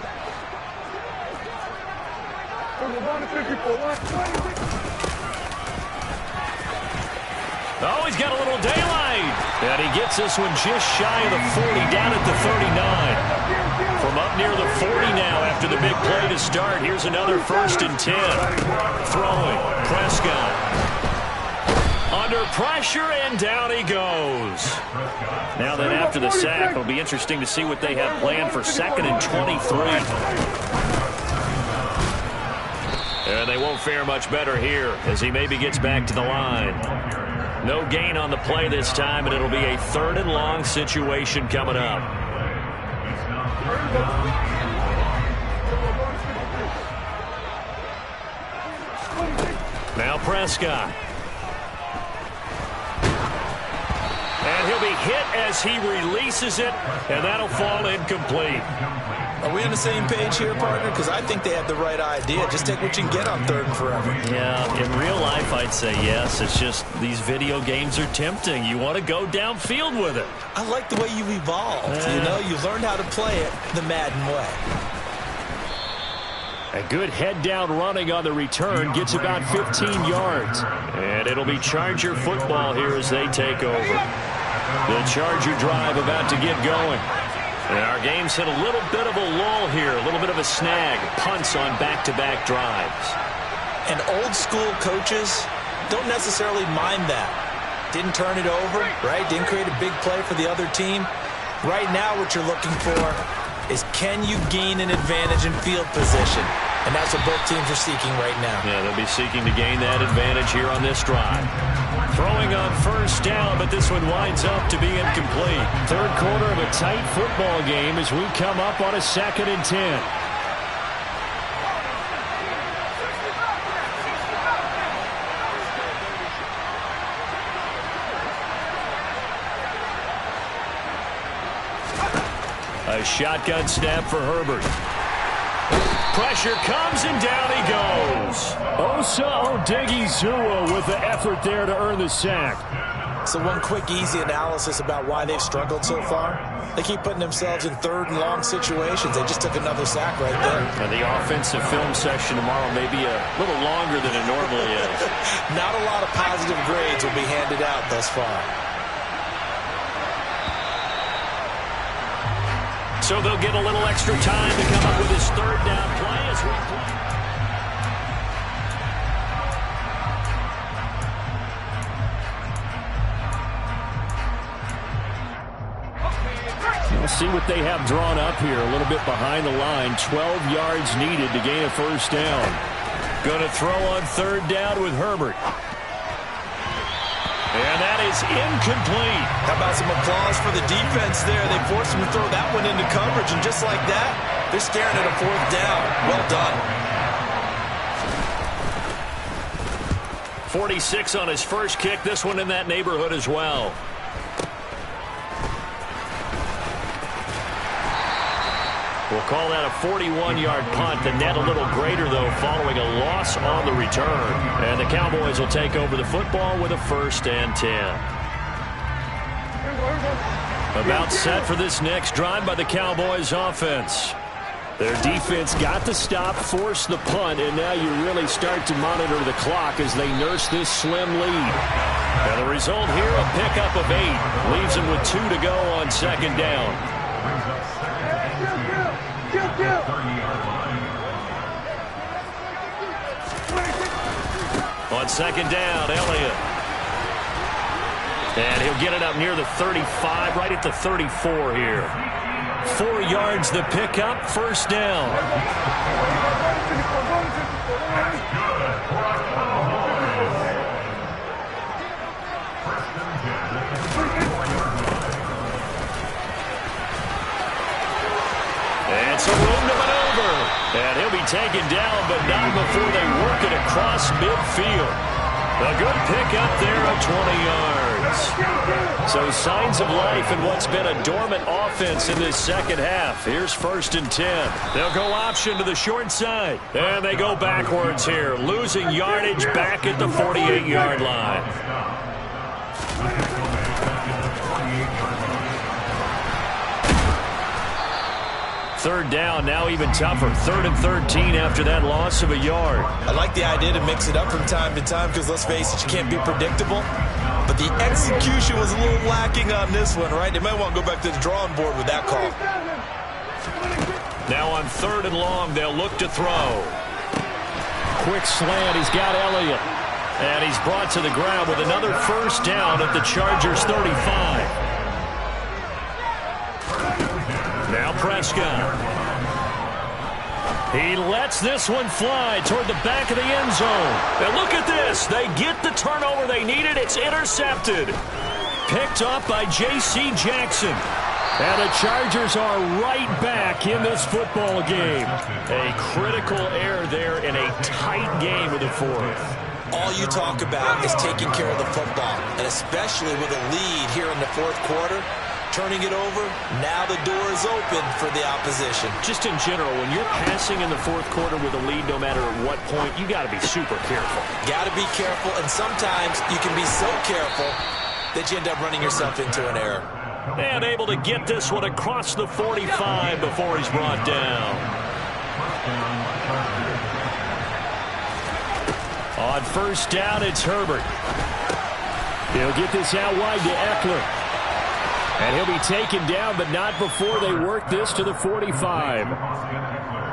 Speaker 1: Oh, he's got a little daylight. And he gets this one just shy of the 40, down at the 39. From up near the 40 now after the big play to start. Here's another 1st and 10. Throwing. Prescott. Under pressure, and down he goes. Now then, after the sack, it'll be interesting to see what they have planned for 2nd and 23. And they won't fare much better here as he maybe gets back to the line. No gain on the play this time, and it'll be a 3rd and long situation coming up. Now Prescott. And he'll be hit as he releases it, and that'll fall incomplete.
Speaker 2: Are we on the same page here, partner? Because I think they have the right idea. Just take what you can get on 3rd and forever.
Speaker 1: Yeah, in real life, I'd say yes. It's just these video games are tempting. You want to go downfield with it.
Speaker 2: I like the way you evolved. You know, you learned how to play it the Madden way.
Speaker 6: A good head-down running on the return gets about 15 yards.
Speaker 1: And it'll be Charger football here as they take over. The Charger drive about to get going. And our game's hit a little bit of a lull here, a little bit of a snag. Punts on back-to-back drives.
Speaker 2: And old-school coaches don't necessarily mind that. Didn't turn it over, right? Didn't create a big play for the other team. Right now what you're looking for is can you gain an advantage in field position? And that's what both teams are seeking right now.
Speaker 1: Yeah, they'll be seeking to gain that advantage here on this drive. Throwing on 1st down, but this one winds up to be incomplete.
Speaker 6: 3rd quarter of a tight football game as we come up on a 2nd and 10.
Speaker 1: A shotgun snap for Herbert. Pressure comes, and down he goes.
Speaker 6: Osa Odighizuwa with the effort there to earn the sack.
Speaker 2: So one quick, easy analysis about why they've struggled so far. They keep putting themselves in 3rd and long situations. They just took another sack right there.
Speaker 1: And the offensive film session tomorrow may be a little longer than it normally is.
Speaker 2: Not a lot of positive grades will be handed out thus far.
Speaker 1: So they'll get a little extra time to come up with his 3rd down play as we play.
Speaker 6: We'll see what they have drawn up here. A little bit behind the line. 12 yards needed to gain a 1st down.
Speaker 1: Going to throw on 3rd down with Herbert. And that is incomplete.
Speaker 2: How about some applause for the defense there? They forced him to throw that one into coverage, and just like that, they're staring at a 4th down. Well done.
Speaker 1: 46 on his first kick. This one in that neighborhood as well. We'll call that a 41-yard punt. The net a little greater, though, following a loss on the return. And the Cowboys will take over the football with a 1st and 10. About set for this next drive by the Cowboys offense.
Speaker 6: Their defense got the stop, forced the punt, and now you really start to monitor the clock as they nurse this slim lead.
Speaker 1: And the result here, a pickup of 8. Leaves them with 2 to go on 2nd down. On 2nd down, Elliott. And he'll get it up near the 35, right at the 34 here. 4 yards the pickup, 1st down. And some room to maneuver. And he'll be taken down, but not before they work it across midfield. A good pickup there of 20 yards. So signs of life in what's been a dormant offense in this second half. Here's 1st and 10. They'll go option to the short side. And they go backwards here, losing yardage back at the 48-yard line. Third down, now even tougher. 3rd and 13 after that loss of a yard.
Speaker 2: I like the idea to mix it up from time to time because, let's face it, you can't be predictable. But the execution was a little lacking on this one, right? They might want to go back to the drawing board with that call.
Speaker 1: Now on 3rd and long, they'll look to throw.
Speaker 6: Quick slant. He's got Elliott.
Speaker 1: And he's brought to the ground with another 1st down at the Chargers' 35. Now Prescott. He lets this one fly toward the back of the end zone. And look at this. They get the turnover they needed. It's intercepted. Picked up by J.C. Jackson. And the Chargers are right back in this football game. A critical error there in a tight game of the 4th.
Speaker 2: All you talk about is taking care of the football, and especially with a lead here in the 4th quarter. Turning it over, now the door is open for the opposition.
Speaker 1: Just in general, when you're passing in the 4th quarter with a lead, no matter at what point, you got to be super careful.
Speaker 2: Got to be careful, and sometimes you can be so careful that you end up running yourself into an error.
Speaker 1: And able to get this one across the 45 before he's brought down. On 1st down, it's Herbert. He'll get this out wide to Eckler. And he'll be taken down, but not before they work this to the 45.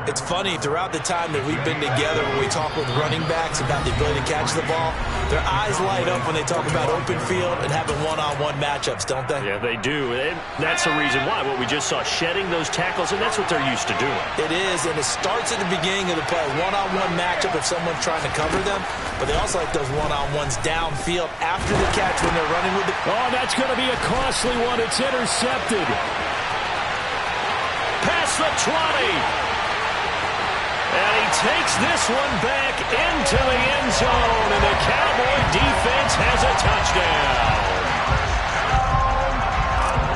Speaker 2: It's funny, throughout the time that we've been together, when we talk with running backs about the ability to catch the ball, their eyes light up when they talk about open field and having one-on-one matchups, don't they?
Speaker 1: Yeah, they do. And that's the reason why. What we just saw, shedding those tackles, and that's what they're used to doing.
Speaker 2: It is, and it starts at the beginning of the play. One-on-one matchup if someone's trying to cover them, but they also like those one-on-ones downfield after the catch when they're running with the...
Speaker 6: Oh, that's going to be a costly one. It's intercepted.
Speaker 1: Past the 20. And he takes this one back into the end zone, and the Cowboy defense has a touchdown.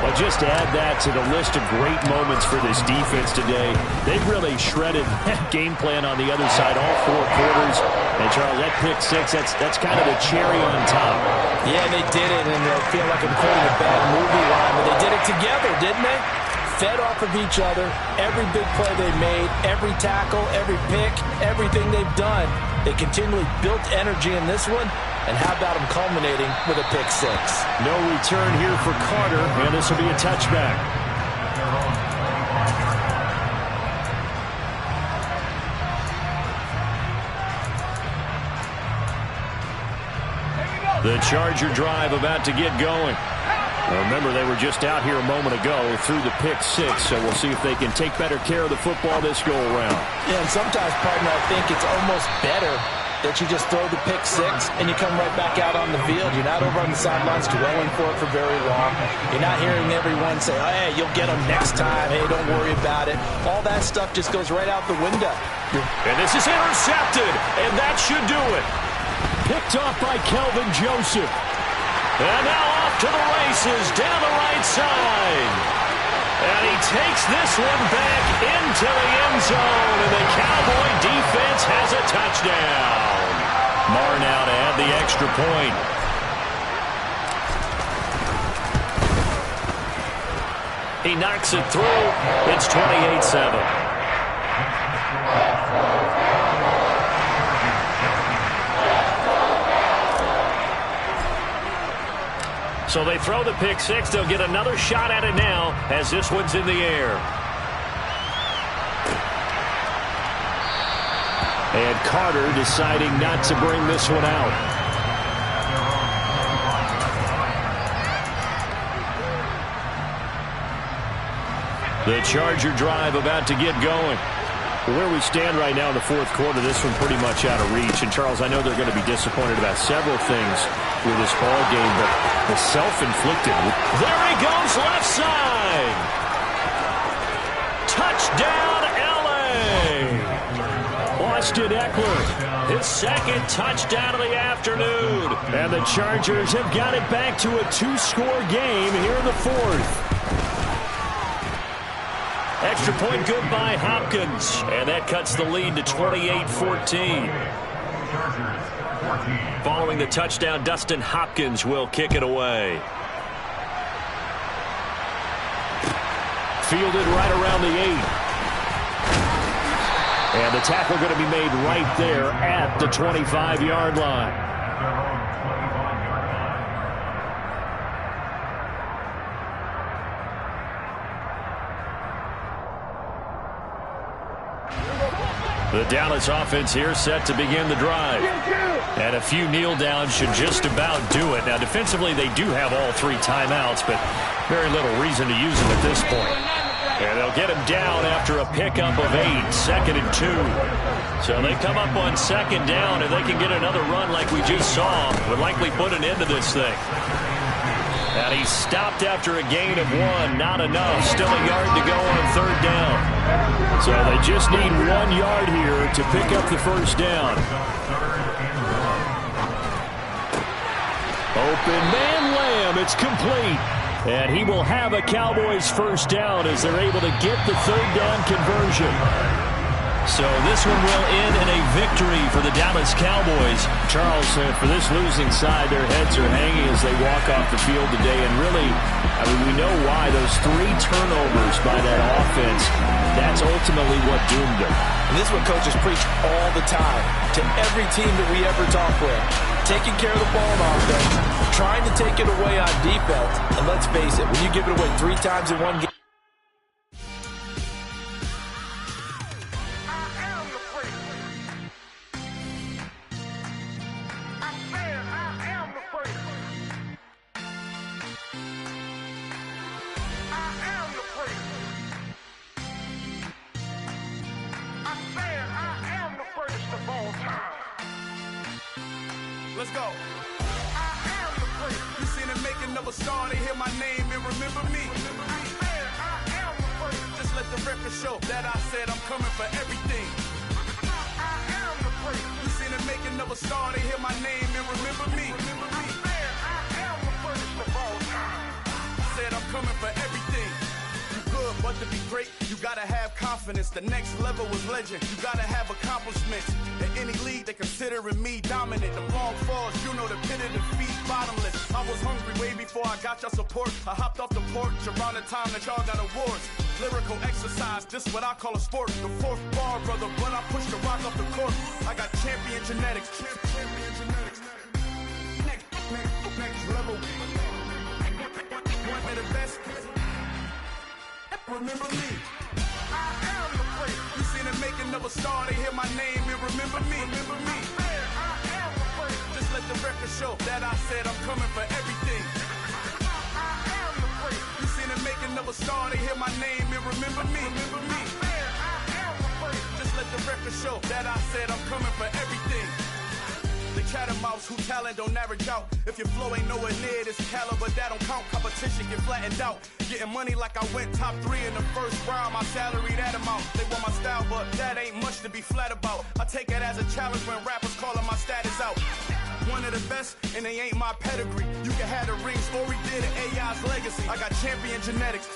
Speaker 6: Well, just to add that to the list of great moments for this defense today, they really shredded that game plan on the other side all 4 quarters. And, Charles, that pick 6, that's kind of the cherry on top.
Speaker 2: Yeah, they did it, and I feel like I'm quoting a bad movie line, but they did it together, didn't they? Fed off of each other, every big play they made, every tackle, every pick, everything they've done. They continually built energy in this one, and how about them culminating with a pick 6?
Speaker 6: No return here for Carter, and this will be a touchback.
Speaker 1: The Charger drive about to get going.
Speaker 6: Remember, they were just out here a moment ago through the pick 6, so we'll see if they can take better care of the football this go-around.
Speaker 2: Yeah, and sometimes, partner, I think it's almost better that you just throw the pick 6 and you come right back out on the field. You're not over on the sidelines dwelling for it for very long. You're not hearing everyone say, oh, hey, you'll get them next time. Hey, don't worry about it. All that stuff just goes right out the window.
Speaker 1: And this is intercepted, and that should do it.
Speaker 6: Picked off by Kelvin Joseph.
Speaker 1: And now off to the races down the right side. And he takes this one back into the end zone, and the Cowboy defense has a touchdown. Marr now to add the extra point. He knocks it through. It's 28-7. So they throw the pick 6. They'll get another shot at it now as this one's in the air.
Speaker 6: And Carter deciding not to bring this one out.
Speaker 1: The Charger drive about to get going.
Speaker 6: Where we stand right now in the 4th quarter, this one pretty much out of reach. And, Charles, I know they're going to be disappointed about several things with this ball game, but the self-inflicted.
Speaker 1: There he goes, left side. Touchdown, L.A. Well, I
Speaker 6: Austin Eckler, his second touchdown of the afternoon. And the Chargers have got it back to a 2-score game here in the fourth. Extra point good by Hopkins. And that cuts the lead to 28-14. Following the touchdown, Dustin Hopkins will kick it away. Fielded right around the 8. And the tackle going to be made right there at the 25-yard line. The Dallas offense here set to begin the drive. And a few kneel downs should just about do it. Now, defensively, they do have all 3 timeouts, but very little reason to use them at this point. And they'll get him down after a pickup of 8, 2nd and 2. So they come up on 2nd down, and they can get another run like we just saw. Would likely put an end to this thing. And he's stopped after a gain of 1. Not enough. Still a yard to go on 3rd down. So they just need 1 yard here to pick up the first down. Open man Lamb. It's complete. And he will have a Cowboys first down as they're able to get the 3rd down conversion. So this one will end in a victory for the Dallas Cowboys. Charles, for this losing side, their heads are hanging as they walk off the field today. And really, I mean, we know why. Those 3 turnovers by that offense, that's ultimately what doomed them.
Speaker 2: And this is what coaches preach all the time to every team that we ever talk with. Taking care of the ball on offense, trying to take it away on defense. And let's face it, when you give it away 3 times in one game,
Speaker 5: Let's go. I am the first. You seen it making of a star. They hear my name and remember me. I am the first. Just let the record show that I said I'm coming for everything. I am the first. You seen it making of a star. They hear my name and remember me. I am the first of all time. Said I'm coming for everything. Good, but to be great, you gotta have confidence. The next level was legend. You gotta have accomplishments. In any league, they considering me dominant. The long falls, you know the pit of defeat, bottomless. I was hungry way before I got your support. I hopped off the porch around the time that y'all got awards. Lyrical exercise, this what I call a sport. The 4th bar, brother, when I push the rock off the court. I got champion genetics. Champion genetics. Next level. One of the best. Remember me. I am the first. You seen it making of a star. They hear my name and remember me. Remember me. I am the first. Just let the record show that I said I'm coming for everything. I am the first. You seen it making of a star. They hear my name and remember me. Remember me. I am the first. Just let the record show that I said I'm coming for everything. The catamounts who talent don't average out. If your flow ain't nowhere near this caliber, that don't count. Competition get flattened out. Getting money like I went top 3 in the first round. My salary that amount. They want my style, but that ain't much to be flat about. I take it as a challenge when rappers calling my status out. One of the best, and they ain't my pedigree. You can have the rings, or we did it, AI's legacy. I got champion genetics.